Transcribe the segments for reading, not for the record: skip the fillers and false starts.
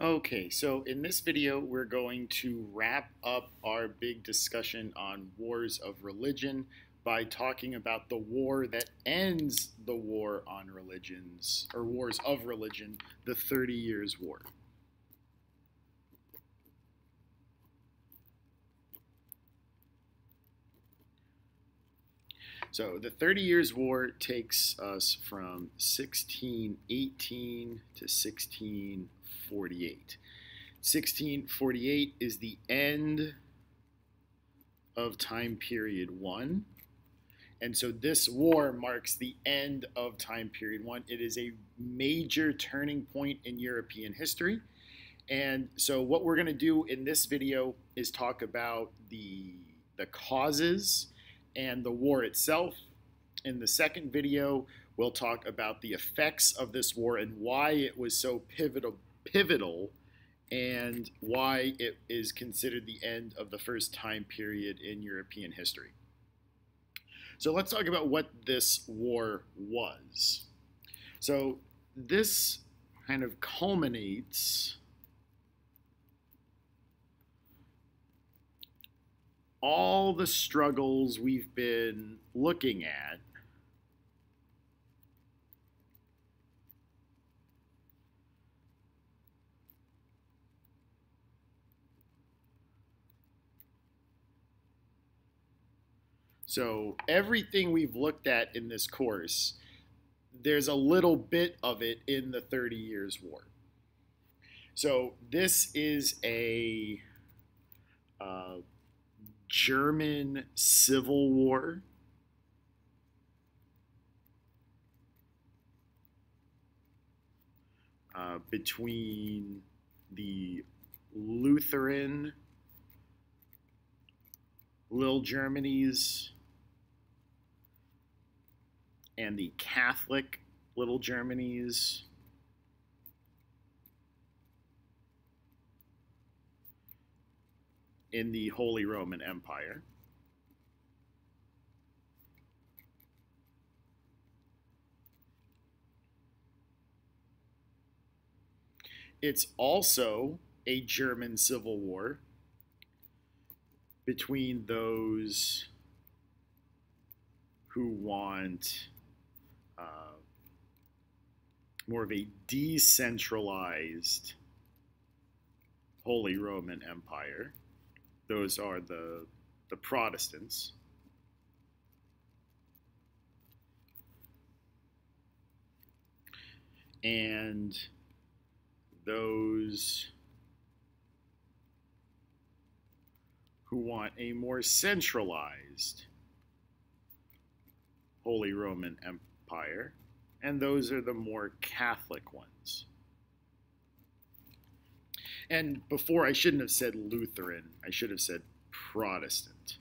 Okay, so in this video, we're going to wrap up our big discussion on wars of religion by talking about the war that ends the war on religions, or wars of religion, the 30 Years' War. So the 30 Years' War takes us from 1618 to 1648. 1648 is the end of time period one. And so this war marks the end of time period one. It is a major turning point in European history. And so what we're going to do in this video is talk about the causes and the war itself. In the second video, we'll talk about the effects of this war and why it was so pivotal and why it is considered the end of the first time period in European history. So let's talk about what this war was. So this kind of culminates all the struggles we've been looking at So everything we've looked at in this course, there's a little bit of it in the 30 Years' War. So this is a German civil war between the Lutheran Little Germanies and the Catholic Little Germanies in the Holy Roman Empire. It's also a German civil war between those who want more of a decentralized Holy Roman Empire. Those are the Protestants. And those who want a more centralized Holy Roman Empire, and those are the more Catholic ones. And before, I shouldn't have said Lutheran, I should have said Protestant.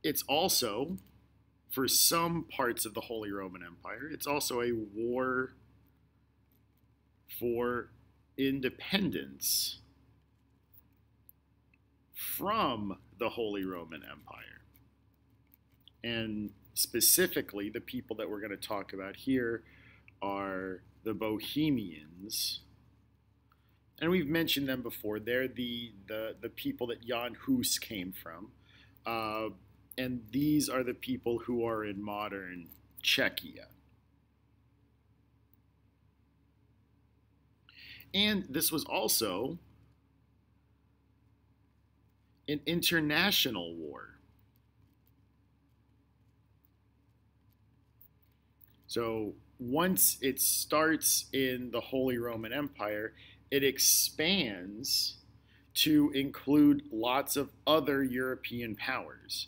It's also, for some parts of the Holy Roman Empire, it's also a war for independence from the Holy Roman Empire. And specifically, the people that we're going to talk about here are the Bohemians. And we've mentioned them before. They're the people that Jan Hus came from. And these are the people who are in modern Czechia. And this was also an international war. So once it starts in the Holy Roman Empire, it expands to include lots of other European powers.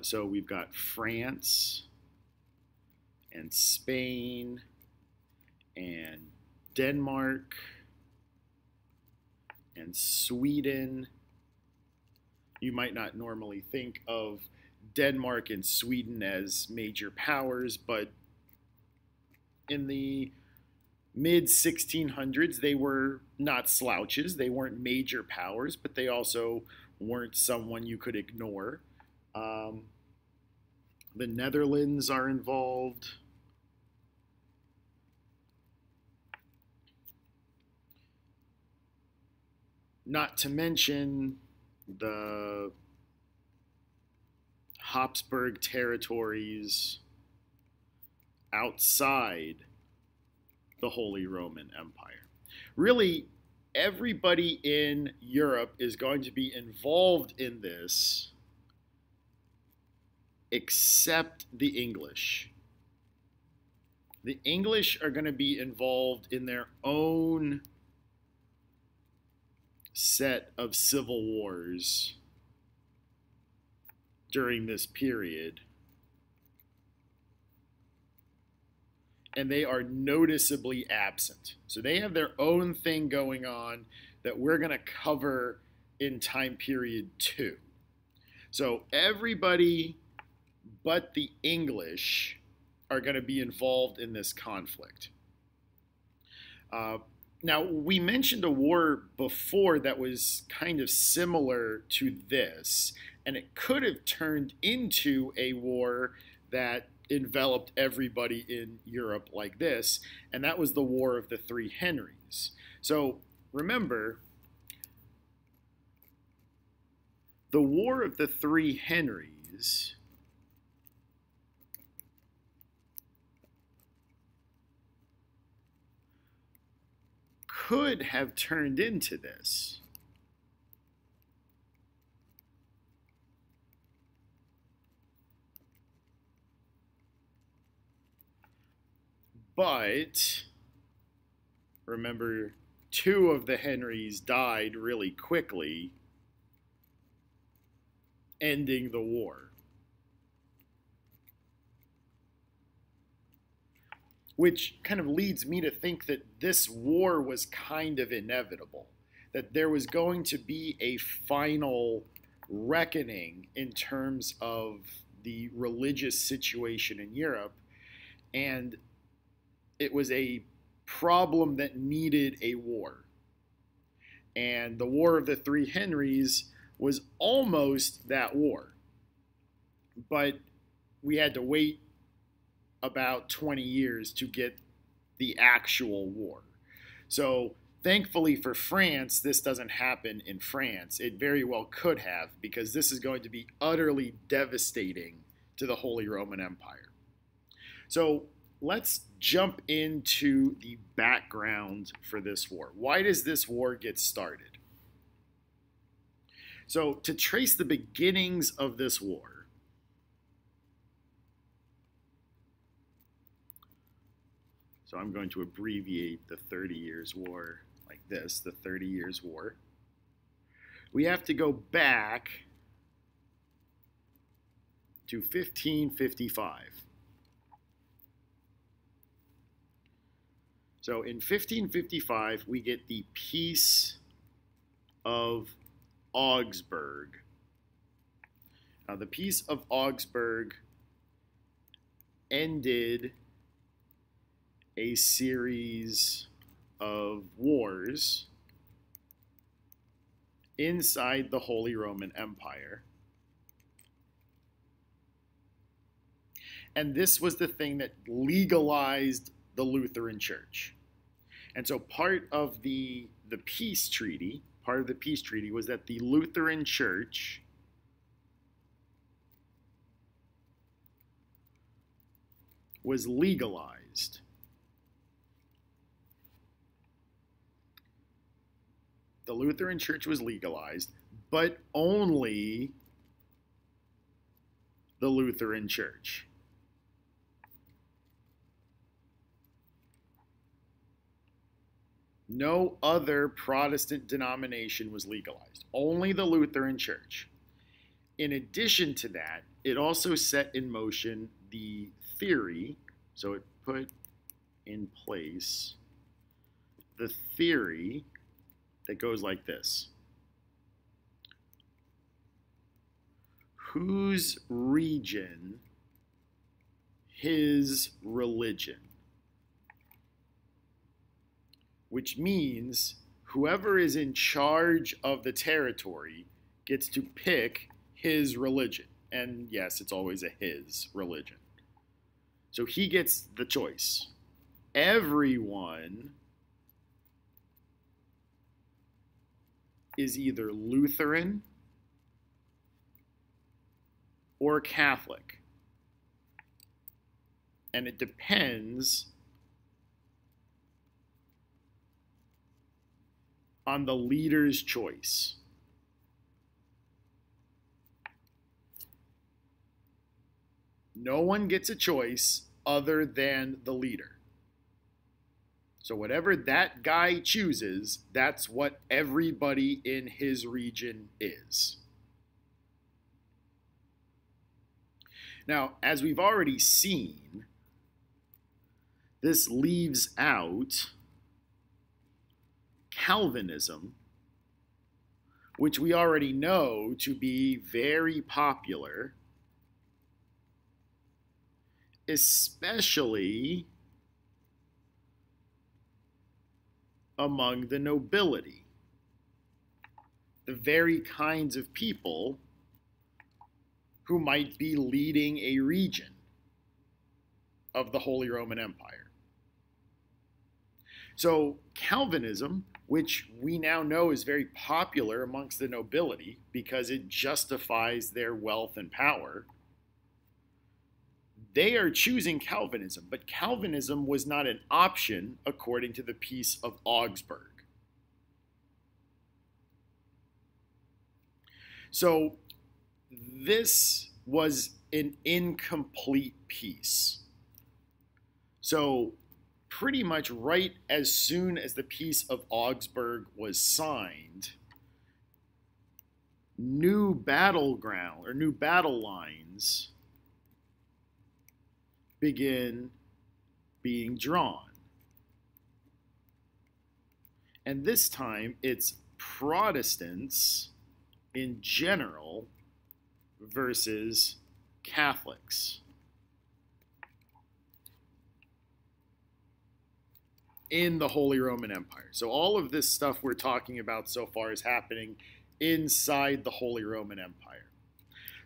So we've got France and Spain and Denmark and Sweden. You might not normally think of Denmark and Sweden as major powers, but in the mid 1600s, they were not slouches. They weren't major powers, but they also weren't someone you could ignore. The Netherlands are involved. Not to mention the Habsburg territories outside the Holy Roman Empire. Really, everybody in Europe is going to be involved in this except the English. The English are going to be involved in their own set of civil wars during this period. And they are noticeably absent. So they have their own thing going on that we're going to cover in time period 2. So everybody but the English are going to be involved in this conflict. Now, we mentioned a war before that was kind of similar to this, and it could have turned into a war that enveloped everybody in Europe like this, and that was the War of the Three Henries. So remember, the War of the Three Henries could have turned into this. But remember, 2 of the Henrys died really quickly, ending the war. Which kind of leads me to think that this war was kind of inevitable, that there was going to be a final reckoning in terms of the religious situation in Europe, and it was a problem that needed a war. And the War of the Three Henries was almost that war. But we had to wait about 20 years to get the actual war. So thankfully for France, this doesn't happen in France. It very well could have, because this is going to be utterly devastating to the Holy Roman Empire. So let's jump into the background for this war. Why does this war get started? So to trace the beginnings of this war, so I'm going to abbreviate the 30 Years' War like this, the 30 Years' War. We have to go back to 1555. So in 1555, we get the Peace of Augsburg. Now, the Peace of Augsburg ended a series of wars inside the Holy Roman Empire. And this was the thing that legalized the Lutheran Church. And so part of the peace treaty was that the Lutheran Church was legalized. The Lutheran Church was legalized, but only the Lutheran Church. No other Protestant denomination was legalized, only the Lutheran Church. In addition to that, it also set in motion the theory, so it put in place the theory that goes like this. Whose region, his religion. Which means whoever is in charge of the territory gets to pick his religion. And yes, it's always a his religion. So he gets the choice. Everyone is either Lutheran or Catholic. And it depends on the leader's choice. No one gets a choice other than the leader. So whatever that guy chooses, that's what everybody in his region is. Now, as we've already seen, this leaves out Calvinism, which we already know to be very popular, especially among the nobility, the very kinds of people who might be leading a region of the Holy Roman Empire. So Calvinism, which we now know is very popular amongst the nobility because it justifies their wealth and power, they are choosing Calvinism, but Calvinism was not an option according to the Peace of Augsburg. So this was an incomplete peace. So pretty much right as soon as the Peace of Augsburg was signed, new battleground or new battle lines begin being drawn. And this time it's Protestants in general versus Catholics in the Holy Roman Empire. So all of this stuff we're talking about so far is happening inside the Holy Roman Empire.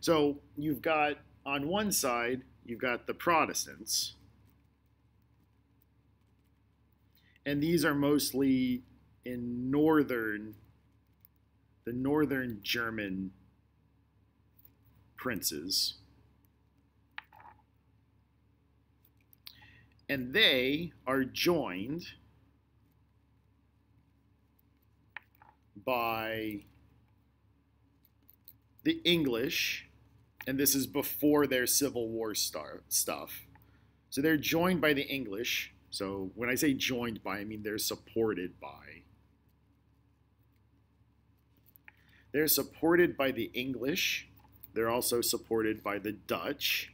So you've got, on one side, you've got the Protestants, and these are mostly in the northern German princes. And they are joined by the English, and this is before their Civil War stuff. So they're joined by the English. So when I say joined by, I mean they're supported by. They're supported by the English. They're also supported by the Dutch,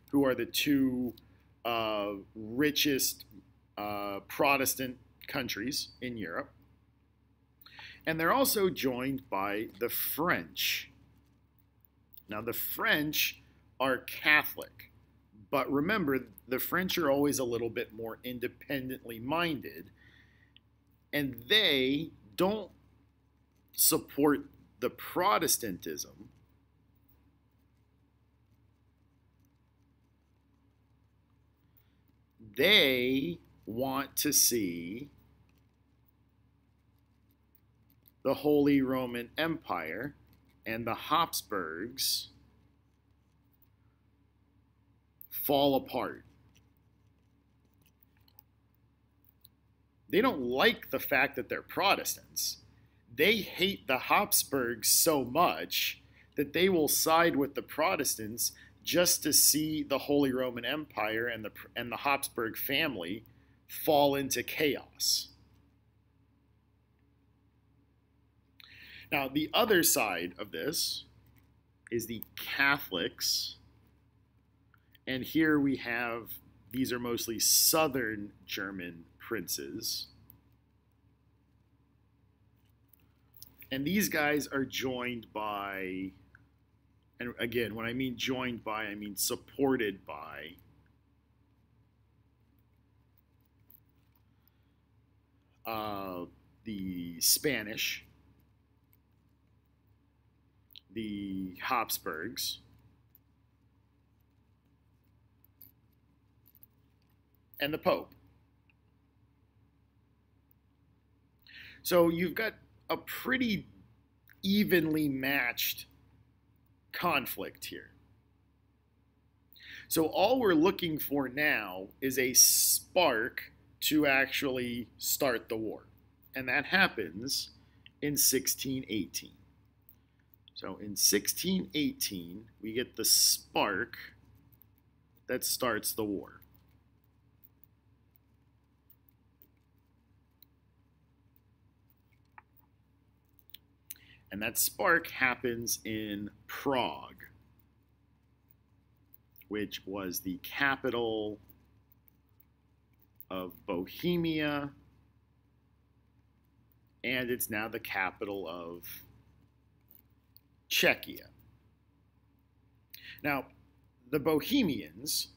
who are the two richest Protestant countries in Europe. And they're also joined by the French. Now, the French are Catholic, but remember, the French are always a little bit more independently minded, and they don't support the Protestantism. They want to see the Holy Roman Empire and the Habsburgs fall apart. They don't like the fact that they're Protestants. They hate the Habsburgs so much that they will side with the Protestants just to see the Holy Roman Empire and the Habsburg family fall into chaos. Now, the other side of this is the Catholics. And here we have, these are mostly southern German princes. And these guys are joined by, and again, when I mean joined by, I mean supported by the Spanish, the Habsburgs, and the Pope. So you've got a pretty evenly matched conflict here. So all we're looking for now is a spark to actually start the war. And that happens in 1618. So in 1618, we get the spark that starts the war. And that spark happens in Prague, which was the capital of Bohemia, and it's now the capital of Czechia. Now, the Bohemians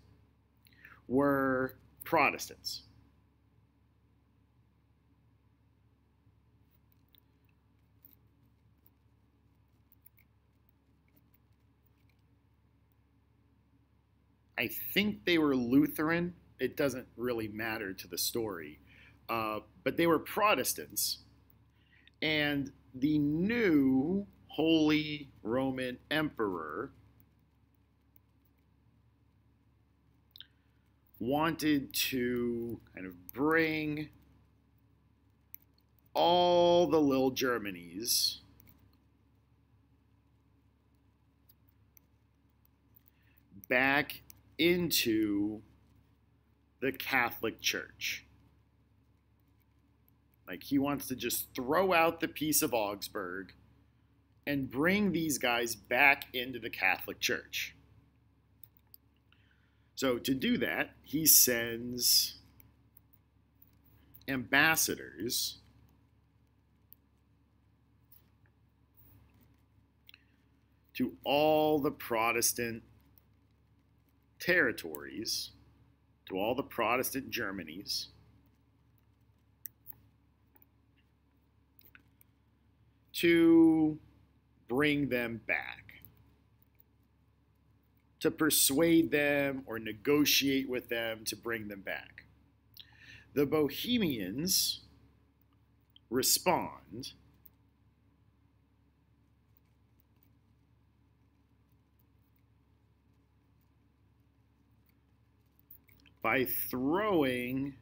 were Protestants. I think they were Lutheran. It doesn't really matter to the story. But they were Protestants. And the new Holy Roman Emperor wanted to kind of bring all the little Germanies back into the Catholic Church. Like, he wants to just throw out the Peace of Augsburg and bring these guys back into the Catholic Church. So to do that, he sends ambassadors to all the Protestant territories, to all the Protestant Germanies, to bring them back, to persuade them or negotiate with them to bring them back. The Bohemians respond by throwing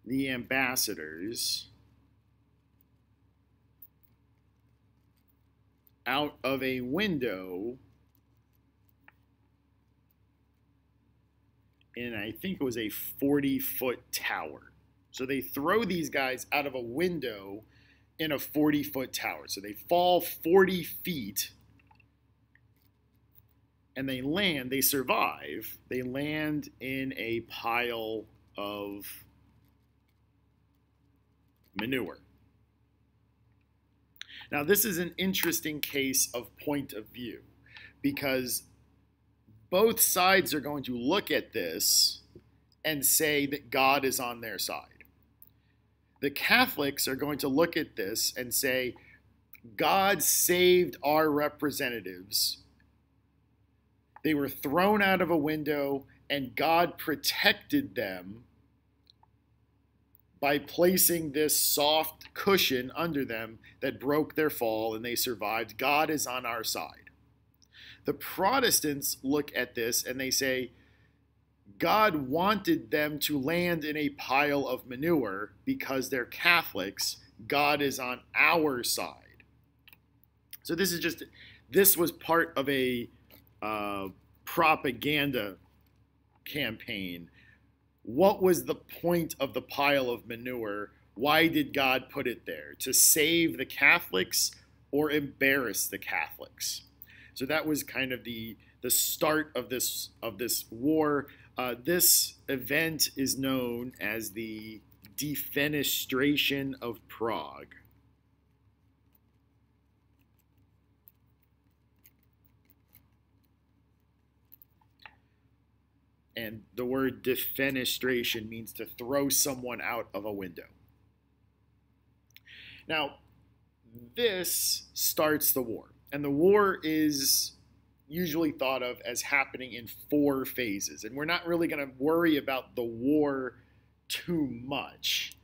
the ambassadors out of a window in, I think it was a 40-foot tower. So they throw these guys out of a window in a 40-foot tower. So they fall 40 feet and they land, they survive. They land in a pile of manure. Now, this is an interesting case of point of view because both sides are going to look at this and say that God is on their side. The Catholics are going to look at this and say, God saved our representatives. They were thrown out of a window and God protected them by placing this soft cushion under them that broke their fall and they survived. God is on our side. The Protestants look at this and they say, God wanted them to land in a pile of manure because they're Catholics. God is on our side. So this was part of a propaganda campaign. What was the point of the pile of manure? Why did God put it there? To save the Catholics or embarrass the Catholics? So that was kind of the start of this war. This event is known as the Defenestration of Prague. And the word defenestration means to throw someone out of a window. Now, this starts the war. And the war is usually thought of as happening in 4 phases. And we're not really going to worry about the war too much.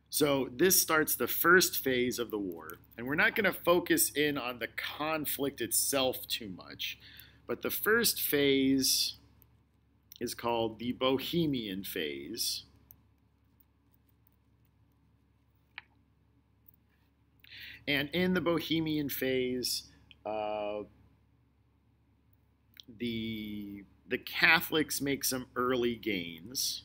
So this starts the first phase of the war, and we're not going to focus in on the conflict itself too much. But the first phase is called the Bohemian phase. And in the Bohemian phase, the Catholics make some early gains.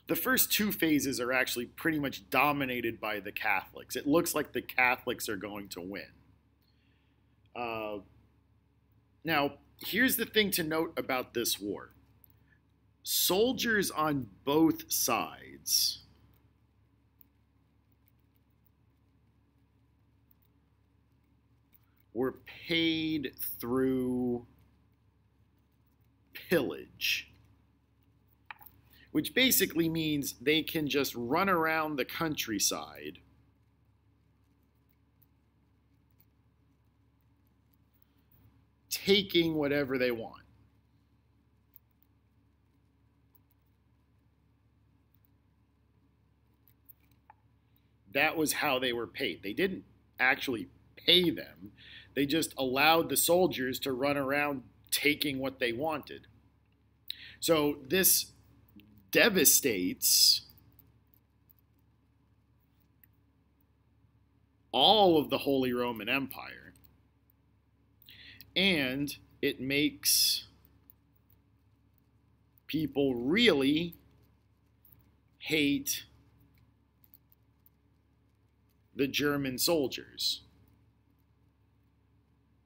The first 2 phases are actually pretty much dominated by the Catholics. It looks like the Catholics are going to win. Now, here's the thing to note about this war. Soldiers on both sides were paid through pillage, which basically means they can just run around the countryside taking whatever they want. That was how they were paid. They didn't actually pay them. They just allowed the soldiers to run around taking what they wanted. So this devastates all of the Holy Roman Empire, and it makes people really hate the German soldiers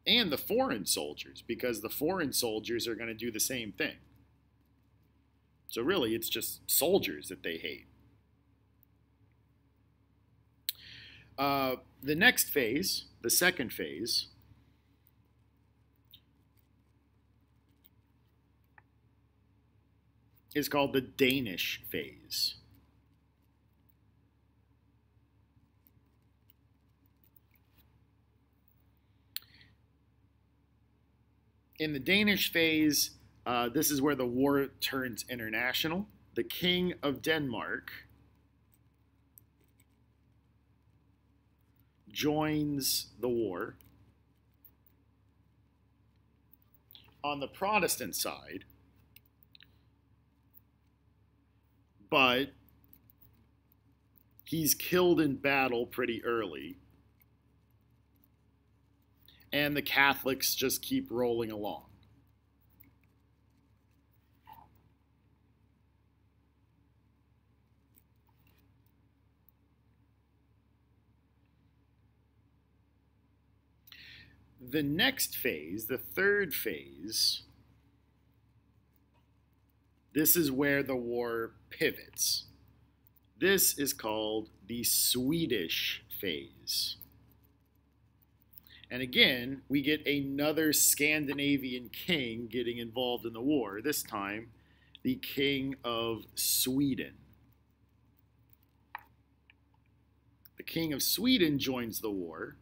and the foreign soldiers, because the foreign soldiers are going to do the same thing. So really, it's just soldiers that they hate. The next phase, the second phase, is called the Danish phase. In the Danish phase, this is where the war turns international. The King of Denmark joins the war. On the Protestant side, but he's killed in battle pretty early, and the Catholics just keep rolling along. The next phase, the third phase, this is where the war pivots. This is called the Swedish phase. And again, we get another Scandinavian king getting involved in the war, this time the King of Sweden. The King of Sweden joins the war.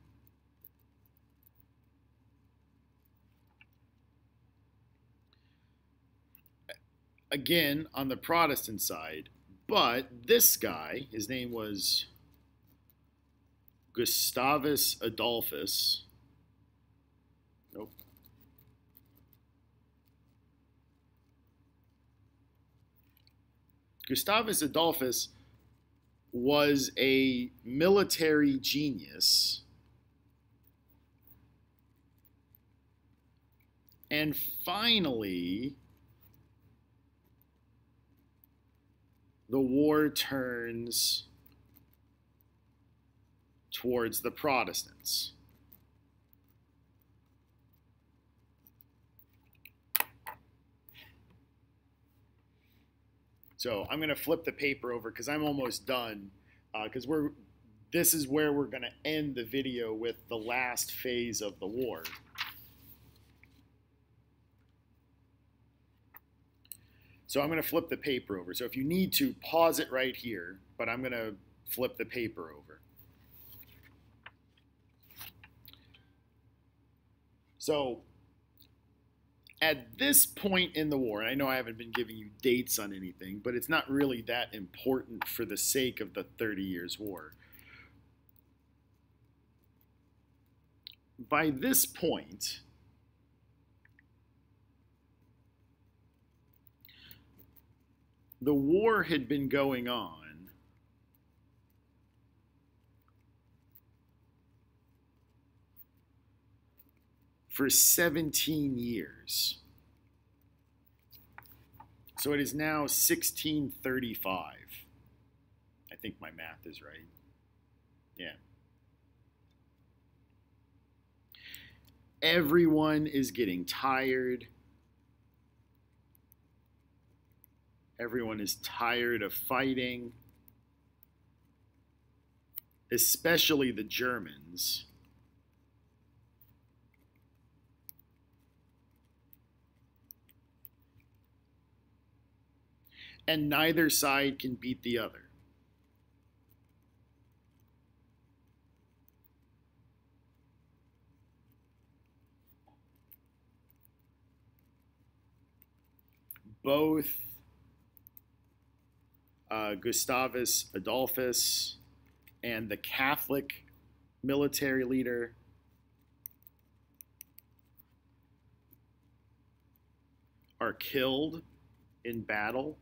Again, on the Protestant side, but this guy, his name was Gustavus Adolphus. Nope. Gustavus Adolphus was a military genius. And finally, the war turns towards the Protestants. So I'm going to flip the paper over because I'm almost done, because this is where we're going to end the video with the last phase of the war. So I'm going to flip the paper over. So if you need to, pause it right here, but I'm going to flip the paper over. So at this point in the war, and I know I haven't been giving you dates on anything, but it's not really that important for the sake of the 30 Years' War. By this point, the war had been going on for 17 years. So it is now 1635. I think my math is right. Yeah. Everyone is getting tired. Everyone is tired of fighting, especially the Germans. And neither side can beat the other. Both Gustavus Adolphus and the Catholic military leader are killed in battle,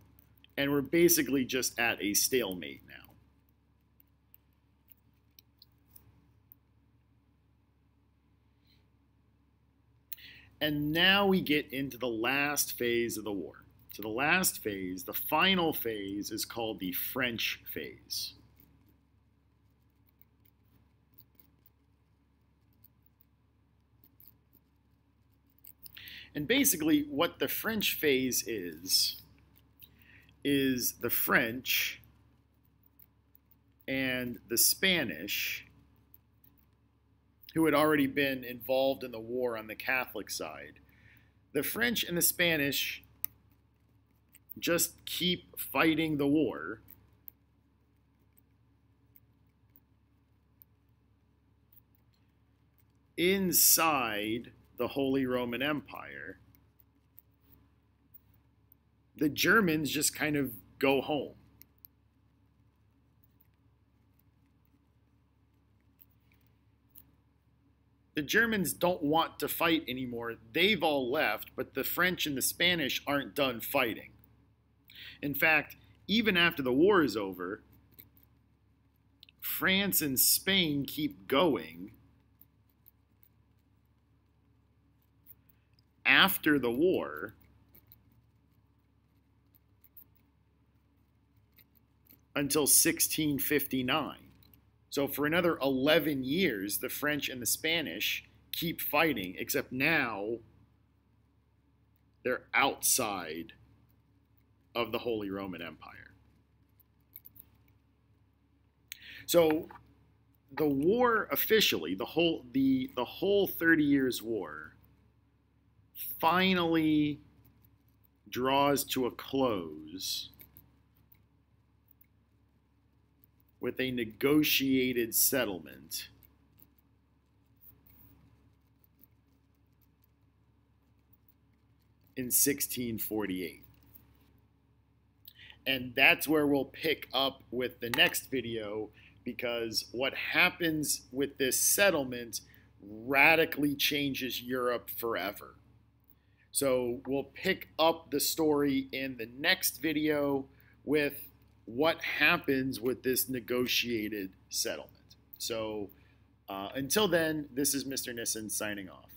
and we're basically just at a stalemate now. And now we get into the last phase of the war. So the last phase, the final phase, is called the French phase. And basically what the French phase is the French and the Spanish, who had already been involved in the war on the Catholic side. The French and the Spanish just keep fighting the war. Inside the Holy Roman Empire, the Germans just kind of go home. The Germans don't want to fight anymore. They've all left, but the French and the Spanish aren't done fighting. In fact, even after the war is over, France and Spain keep going. After the war, until 1659. So for another 11 years, the French and the Spanish keep fighting, except now they're outside of the Holy Roman Empire. So the war officially, the whole 30 Years' War, finally draws to a close with a negotiated settlement in 1648. And that's where we'll pick up with the next video, because what happens with this settlement radically changes Europe forever. So we'll pick up the story in the next video with what happens with this negotiated settlement. So until then, this is Mr. Nissen signing off.